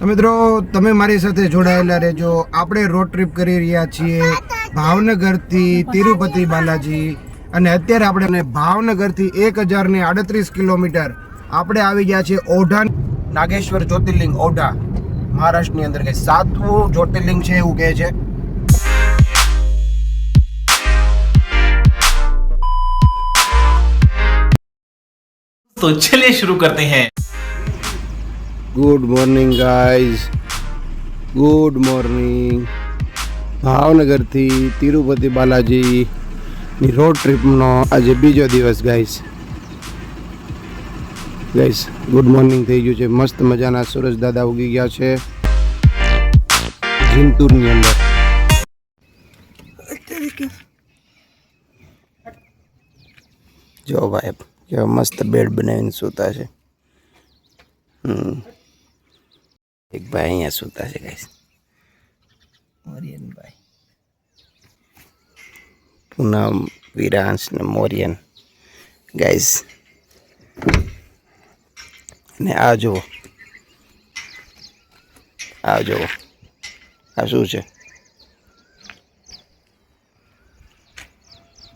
તો મિત્રો તમે મારી સાથે જોડાયેલા રહેજો. આપણે રોડ ટ્રીપ કરી રહ્યા છીએ ભાવનગરથી તિરુપતિ બાલાજી અને અત્યારે આપણે ભાવનગરથી 1038 કિલોમીટર આપણે આવી ગયા છીએ ઓઢા નાગેશ્વર જ્યોતિર્લિંગ. ઓઢા મહારાષ્ટ્રની અંદર કે 7મું જ્યોતિર્લિંગ છે એવું કહે છે. तो चलिए शुरू करते हैं. Good morning guys, good morning. ભાવનગરથી તિરુપતિ બાલાજીની રોડ ટ્રીપનો આજે બીજો દિવસ ગાઈઝ. ગુડ મોર્નિંગ થઈ ગયું છે. મસ્ત મજાના સુરજ દાદા ઉગી ગયા છે જિંતુરની અંદર. જો ભાઈ કેવા મસ્ત બેડ બનાવીને સૂતા છે. એક ભાઈ અહીંયા સૂતા છે ગાઈસ, મોરિયનભાઈ, પૂનમ, વિરાંશ ને મોરિયન ગાઈસ. અને આ જુઓ, આ જુઓ, આ શું છે?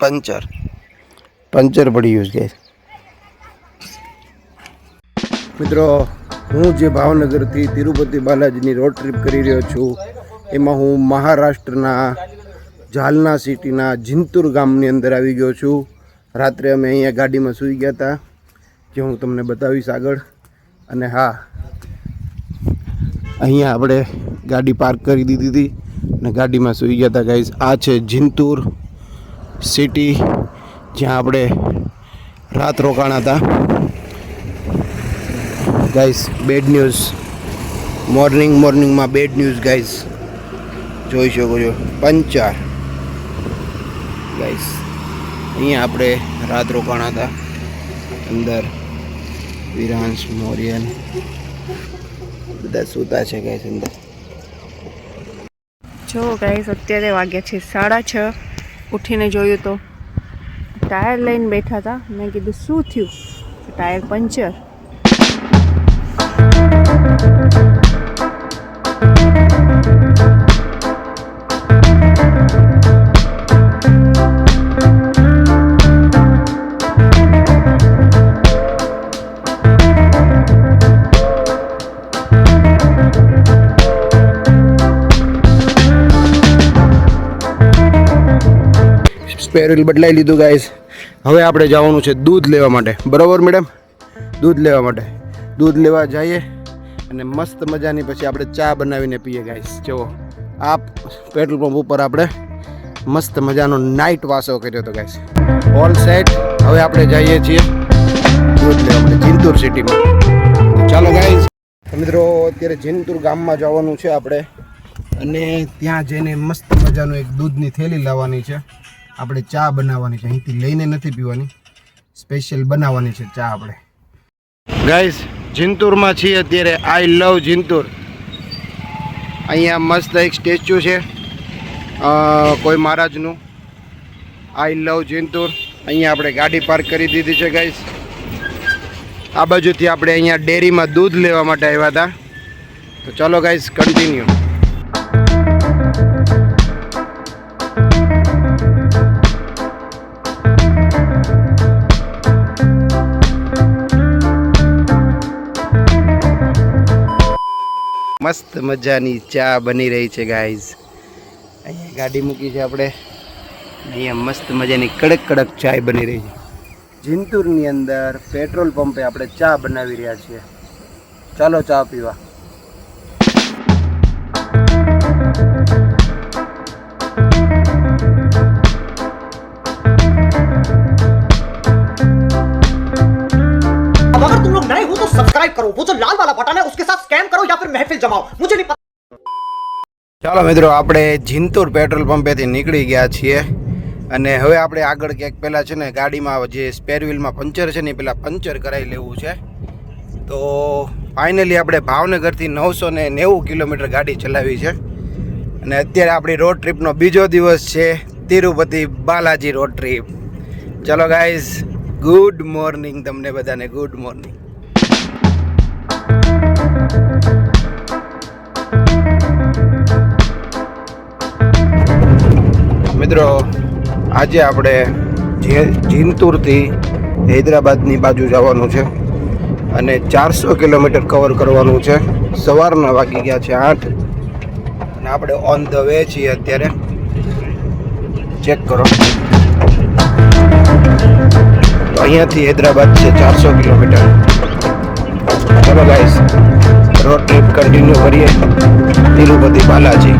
પંચર પડી ગયું છે ગાઈસ. મિત્રો, હું જે ભાવનગરથી તિરુપતિ બાલાજીની રોડ ટ્રીપ કરી રહ્યો છું એમાં હું મહારાષ્ટ્રના જાલના સિટીના જિંતુર ગામની અંદર આવી ગયો છું. રાત્રે અમે અહીંયા ગાડીમાં સૂઈ ગયા હતા, જે હું તમને બતાવીશ આગળ. અને હા, અહીંયા આપણે ગાડી પાર્ક કરી દીધી હતી અને ગાડીમાં સૂઈ ગયા હતા ગાઈઝ. આ છે જિંતુર સિટી, જ્યાં આપણે રાત રોકાણા હતા ગાઈસ. બેડ ન્યૂઝ, મોર્નિંગમાં બેડ ન્યૂઝ ગાઈસ. જોઈ શકો છો, પંચર ગાઈસ. અહીંયા આપણે રાત રોકાણા હતા. અંદર વિરાંશ, મોરિયન બધા સૂતા છે ગાઈસ અંદર. જો ગાઈસ, અત્યારે વાગ્યા છે 6:30. ઉઠીને જોયું તો ટાયર લઈને બેઠા હતા. મેં કીધું શું થયું? Tyre puncture. સ્પેરલ બદલાઈ લીધું ગાઈસ. હવે આપણે જવાનું છે દૂધ લેવા માટે. બરાબર મેડમ? દૂધ લેવા માટે દૂધ લેવા જઈએ અને મસ્ત મજાની પછી આપણે ચા બનાવીને પીએ ગાઈસ. જુઓ, આ પેટ્રોલ પંપ ઉપર આપણે મસ્ત મજાનો નાઇટ વાસો કર્યો હતો ગાઈસ. All set. હવે આપણે જઈએ છીએ દૂધ લેવા માટે જિંતુર સિટીમાં. ચાલો ગાઈસ. મિત્રો, અત્યારે જિંતુર ગામમાં જવાનું છે આપણે અને ત્યાં જઈને મસ્ત મજાનું એક દૂધની થેલી લાવવાની છે. આપણે ચા બનાવવાની છે. અહીંથી લઈને નથી પીવાની, સ્પેશિયલ બનાવવાની છે ચા આપણે ગાઈસ. જિંતુરમાં છીએ અત્યારે. આઈ લવ જિંતુર. અહીંયા મસ્ત એક સ્ટેચ્યુ છે કોઈ મહારાજનું. આઈ લવ જિંતુર. અહીંયા આપણે ગાડી પાર્ક કરી દીધી છે ગાઈસ. આ બાજુથી આપણે અહીંયા ડેરીમાં દૂધ લેવા માટે આવ્યા હતા. તો ચલો ગાઈસ, કન્ટિન્યુ. મસ્ત મજાની ચા બની રહી છે ગાઈઝ. અહીંયા ગાડી મૂકી છે આપણે. અહીંયા મસ્ત મજાની કડક ચાય બની રહી છે. જિંતુરની અંદર પેટ્રોલ પંપે આપણે ચા બનાવી રહ્યા છીએ. ચાલો ચા પીવા. अगर तुम लोग नए हो तो सब्सक्राइब करो, वो जो लाल वाला बटन है उसके साथ स्कैम करो या फिर महफिल जमाओ, मुझे नहीं पता. ચાલો મિત્રો, આપણે જિંતુર પેટ્રોલ પંપેથી નીકળી ગયા છીએ અને હવે આપણે આગળ ક્યાંક પહેલાં છે ને ગાડીમાં જે સ્પેર વ્હીલમાં પંચર છે ને પહેલાં પંચર કરાવી લેવું છે. તો ફાઇનલી આપણે ભાવનગરથી 990 કિલોમીટર ગાડી ચલાવી છે અને અત્યારે આપણી રોડ ટ્રીપનો બીજો દિવસ છે તિરુપતિ બાલાજી રોડ ટ્રીપ. ચલો ગાઈઝ, ગુડ મોર્નિંગ તમને બધાને. Good morning. મિત્રો આજે આપણે જીનતુરથી હૈદરાબાદની બાજુ જવાનું છે અને 400 કિલોમીટર કવર કરવાનું છે. સવારના વાગી ગયા છે 8 અને આપણે ઓન ધ વે છીએ અત્યારે. ચેક કરો તો અહીંયાથી હૈદરાબાદ છે 400 કિલોમીટર. ચલો ગાઈસ રોડ ટ્રીપ કન્ટિન્યુ કરીએ તિરુપતિ બાલાજી.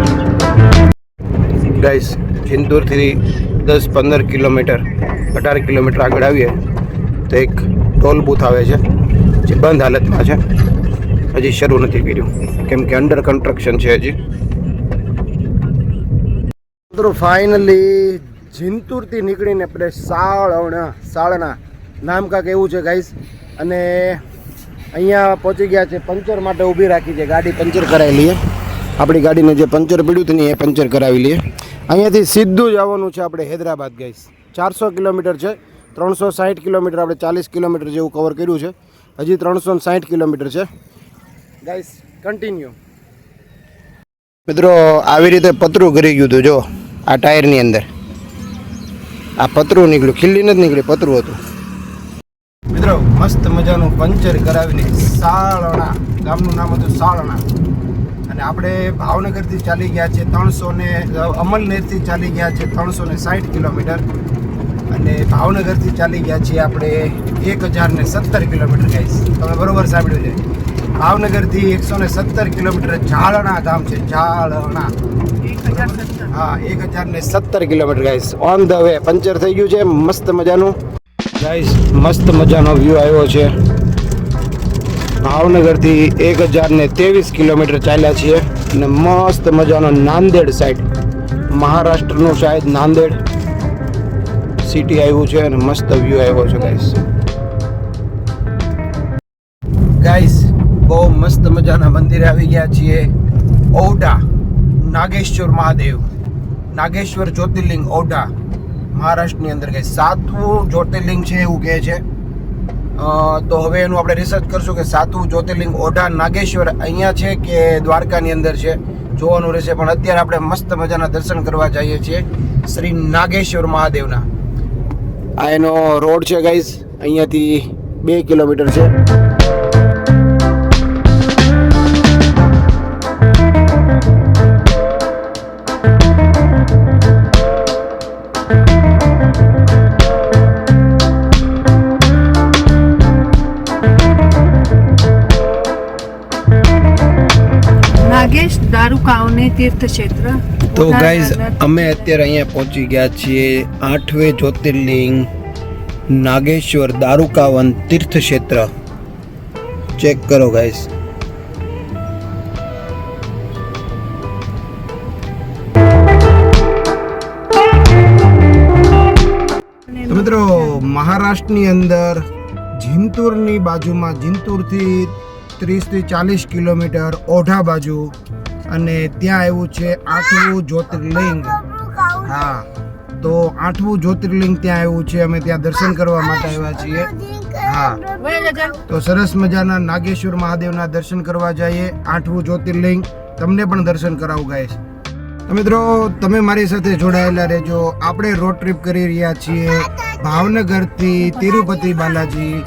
ગાઈસ ચિંતૂરથી 10-15 કિલોમીટર 18 કિલોમીટર આગળ આવીએ તો એક ટોલ બૂથ આવે છે જે બંધ હાલતમાં છે. હજી શરૂ નથી કર્યું કેમ કે અંડર કન્સ્ટ્રક્શન છે હજી. મિત્રો ફાઇનલી જીનતુરથી નીકળીને આપણે સાળના નામ કાંક એવું છે ગાઈસ. અને અહીંયા પહોંચી ગયા છે. પંચર માટે ઊભી રાખી છે. ગાડી પંચર કરાવી લઈએ. આપણી ગાડીને જે પંચર પડ્યું હતું ને એ પંચર કરાવી લઈએ. અહીંયાથી સીધું જ આવવાનું છે આપણે હૈદરાબાદ ગાઈસ. 400 કિલોમીટર છે. 360 કિલોમીટર આપણે 40 કિલોમીટર જેવું કવર કર્યું છે. હજી 360 કિલોમીટર છે ગાઈસ. કન્ટિન્યુ. મિત્રો આવી રીતે પતરું કરી ગયું હતું. જો આ ટાયરની અંદર આ પતરું નીકળ્યું. ખીલ્લી નથી નીકળી, પતરું હતું. મિત્રો મસ્ત મજાનું પંચર કરાવીને સાળણા, ગામનું નામ હતું સાળણા, અને આપણે ભાવનગરથી ચાલી ગયા છે અમલનેરથી ચાલી ગયા છે 360 કિલોમીટર અને ભાવનગરથી ચાલી ગયા છીએ આપણે 1017 કિલોમીટર ગાઈસ. તમે બરોબર સાંભળ્યું છે. ભાવનગરથી 117 કિલોમીટર ઝાલણા ગામ છે. ઝાલણા 1017 kilometre guys. On the way puncture થઈ ગયું છે મસ્ત મજાનું ગાઈસ. મસ્ત મજાનો વ્યૂ આવ્યો છે. ભાવનગરથી 1023 કિલોમીટર ચાલ્યા છીએ અને મસ્ત મજાનો નાંદેડ સાઈડ, મહારાષ્ટ્રનું શાયદ નાંદેડ સિટી આવ્યું છે અને મસ્ત વ્યૂ આવ્યો છે ગાઈસ. ગાઈસ બહુ મસ્ત મજાના મંદિરે આવી ગયા છીએ. ઓઢા નાગેશ્વર મહાદેવ, નાગેશ્વર જ્યોતિર્લિંગ ઓઢા, મહારાષ્ટ્રની અંદર ગાઈસ 7મું જ્યોતિર્લિંગ છે એવું કહે છે. તો હવે એનું આપણે રિસર્ચ કરશું કે 7મું જ્યોતિર્લિંગ ઓઢા નાગેશ્વર અહીંયા છે કે દ્વારકાની અંદર છે, જોવાનું રહેશે. પણ અત્યારે આપણે મસ્ત મજાના દર્શન કરવા જઈએ છીએ શ્રી નાગેશ્વર મહાદેવના. આ એનો રોડ છે ગાઈસ. અહીંયાથી 2 કિલોમીટર છે. દારૂકાઓને તીર્થક્ષેત્ર. તો ગાઈઝ અમે અત્યારે અહીંયા પહોંચી ગયા છીએ 8વે જ્યોતિર્લિંગ નાગેશ્વર દારૂકાવન તીર્થક્ષેત્ર. ચેક કરો ગાઈઝ. તો મિત્રો મહારાષ્ટ્રની અંદર જીનતુરની બાજુમાં, જીનતુરથી 30-40 કિલોમીટર ઓઢા બાજુ, અને ત્યાં આવ્યું છે 8મું જ્યોતિર્લિંગ. હા, તો 8મું જ્યોતિર્લિંગ ત્યાં આવ્યું છે. અમે ત્યાં દર્શન કરવા માટે આવ્યા છીએ. હા, તો સરસ મજાના નાગેશ્વર મહાદેવના દર્શન કરવા જઈએ. 8મું જ્યોતિર્લિંગ તમને પણ દર્શન કરાવું ગાઈસ. મિત્રો તમે મારી સાથે જોડાયેલા રહેજો. આપણે રોડ ટ્રીપ કરી રહ્યા છીએ ભાવનગરથી તિરુપતિ બાલાજી.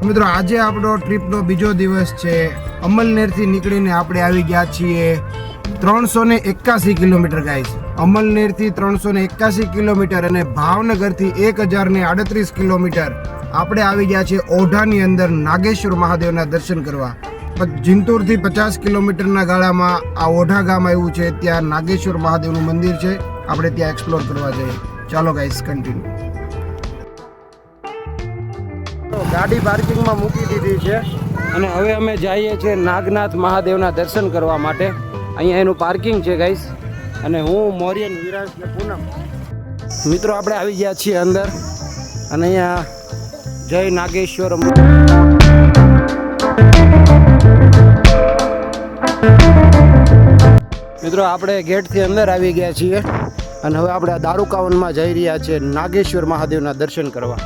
મિત્રો આજે આપણો ટ્રીપનો બીજો દિવસ છે. અમલનેરથી નીકળીને આપણે આવી ગયા છીએ 381 કિલોમીટર ગાઈસ. અમલનેરથી 381 કિલોમીટર અને ભાવનગરથી 1038 કિલોમીટર આપણે આવી ગયા છીએ ઓઢાની અંદર નાગેશ્વર મહાદેવના દર્શન કરવા. જીનતુરથી 50 કિલોમીટરના ગાળામાં આ ઓઢા ગામ આવ્યું છે. ત્યાં નાગેશ્વર મહાદેવનું મંદિર છે. આપણે ત્યાં એક્સપ્લોર કરવા જઈએ. ચાલો ગાઈસ કન્ટિન્યુ. ગાડી પાર્કિંગમાં મૂકી દીધી છે અને હવે અમે જઈએ છીએ નાગનાથ મહાદેવના દર્શન કરવા માટે. અહીંયા એનું પાર્કિંગ છે ગાઈસ. અને હું મોરિયન, વિરાંશ ને પૂનમ મિત્રો આપણે આવી ગયા છીએ અંદર. અને અહીંયા જય નાગેશ્વર મિત્રો આપણે ગેટથી અંદર આવી ગયા છીએ અને હવે આપણે દારૂકાવનમાં જઈ રહ્યા છીએ નાગેશ્વર મહાદેવના દર્શન કરવા.